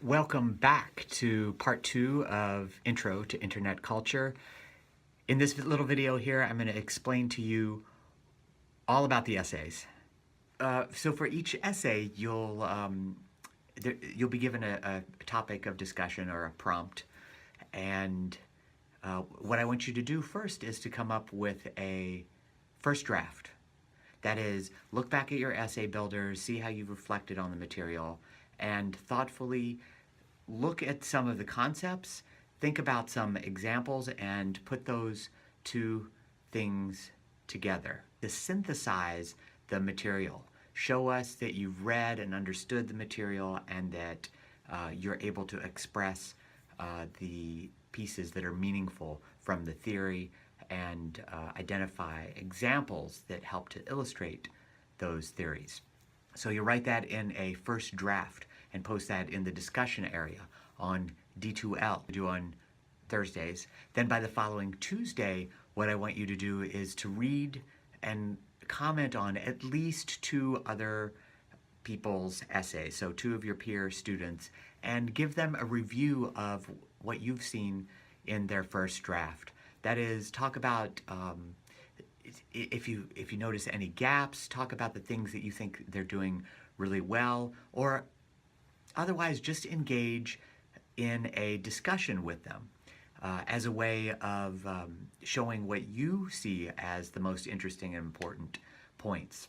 Welcome back to part 2 of Intro to Internet Culture. In this little video here, I'm going to explain to you all about the essays. So for each essay, you'll be given a topic of discussion or a prompt. And what I want you to do first is to come up with a first draft. That is, look back at your essay builder, see how you've reflected on the material, and thoughtfully look at some of the concepts, think about some examples, and put those two things together to synthesize the material. Show us that you've read and understood the material and that you're able to express the pieces that are meaningful from the theory and identify examples that help to illustrate those theories. So you write that in a first draft and post that in the discussion area on D2L, do on Thursdays. Then by the following Tuesday, what I want you to do is to read and comment on at least 2 other people's essays, so 2 of your peer students, and give them a review of what you've seen in their first draft. That is, talk about if you notice any gaps, talk about the things that you think they're doing really well, or otherwise just engage in a discussion with them as a way of showing what you see as the most interesting and important points.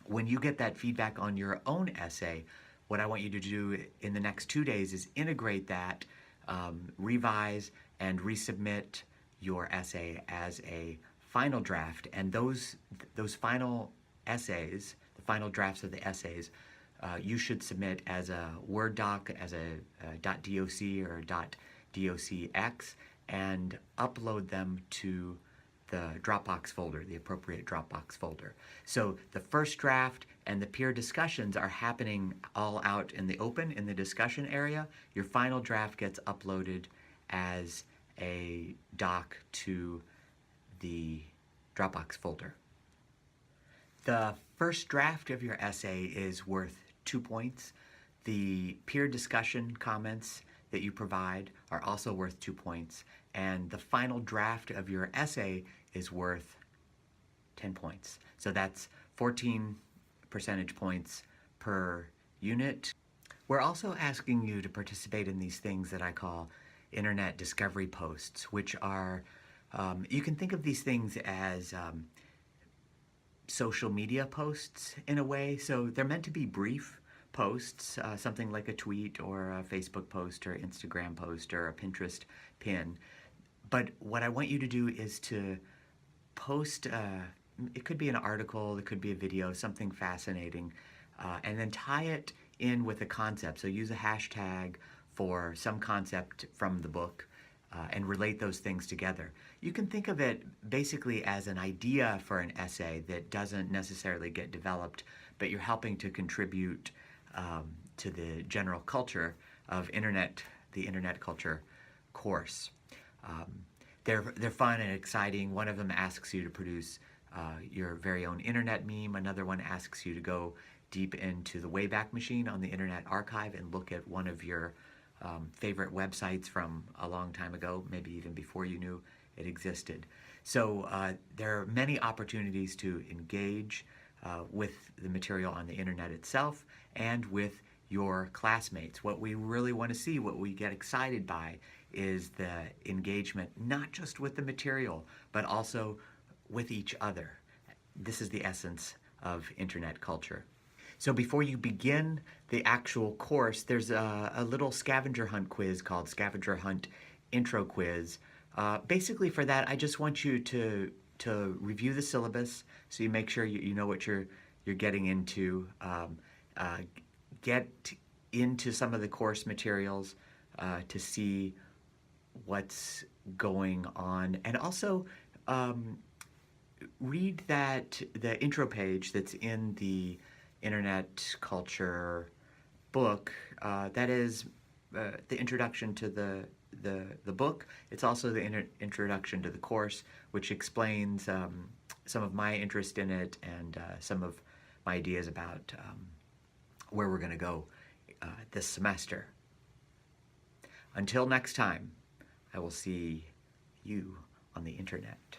When you get that feedback on your own essay, what I want you to do in the next 2 days is integrate that, revise and resubmit your essay as a final draft, and those final essays, the final drafts of the essays, you should submit as a Word doc, as a .doc or .docx, and upload them to the Dropbox folder, the appropriate Dropbox folder. So the first draft and the peer discussions are happening all out in the open, in the discussion area. Your final draft gets uploaded as a doc to the Dropbox folder. The first draft of your essay is worth 2 points. The peer discussion comments that you provide are also worth 2 points. And the final draft of your essay is worth 10 points. So that's 14 percentage points per unit. We're also asking you to participate in these things that I call internet discovery posts, which are, you can think of these things as social media posts in a way. So they're meant to be brief posts, something like a tweet or a Facebook post or Instagram post or a Pinterest pin. But what I want you to do is to post, it could be an article, it could be a video, something fascinating, and then tie it in with a concept. So use a hashtag for some concept from the book and relate those things together. You can think of it basically as an idea for an essay that doesn't necessarily get developed, but you're helping to contribute to the general culture of the internet culture course. They're fun and exciting. One of them asks you to produce your very own internet meme. Another one asks you to go deep into the Wayback Machine on the Internet Archive and look at one of your favorite websites from a long time ago, maybe even before you knew it existed. So there are many opportunities to engage with the material on the internet itself and with your classmates. What we really want to see, what we get excited by, is the engagement, not just with the material, but also with each other. This is the essence of internet culture. So before you begin the actual course, there's a little scavenger hunt quiz called Scavenger Hunt Intro Quiz. Basically for that, I just want you to review the syllabus so you make sure you know what you're getting into. Get into some of the course materials to see what's going on, and also read the intro page that's in the internet culture book. That is the introduction to the book. It's also the introduction to the course, which explains some of my interest in it and some of my ideas about where we're going to go this semester. Until next time, I will see you on the internet.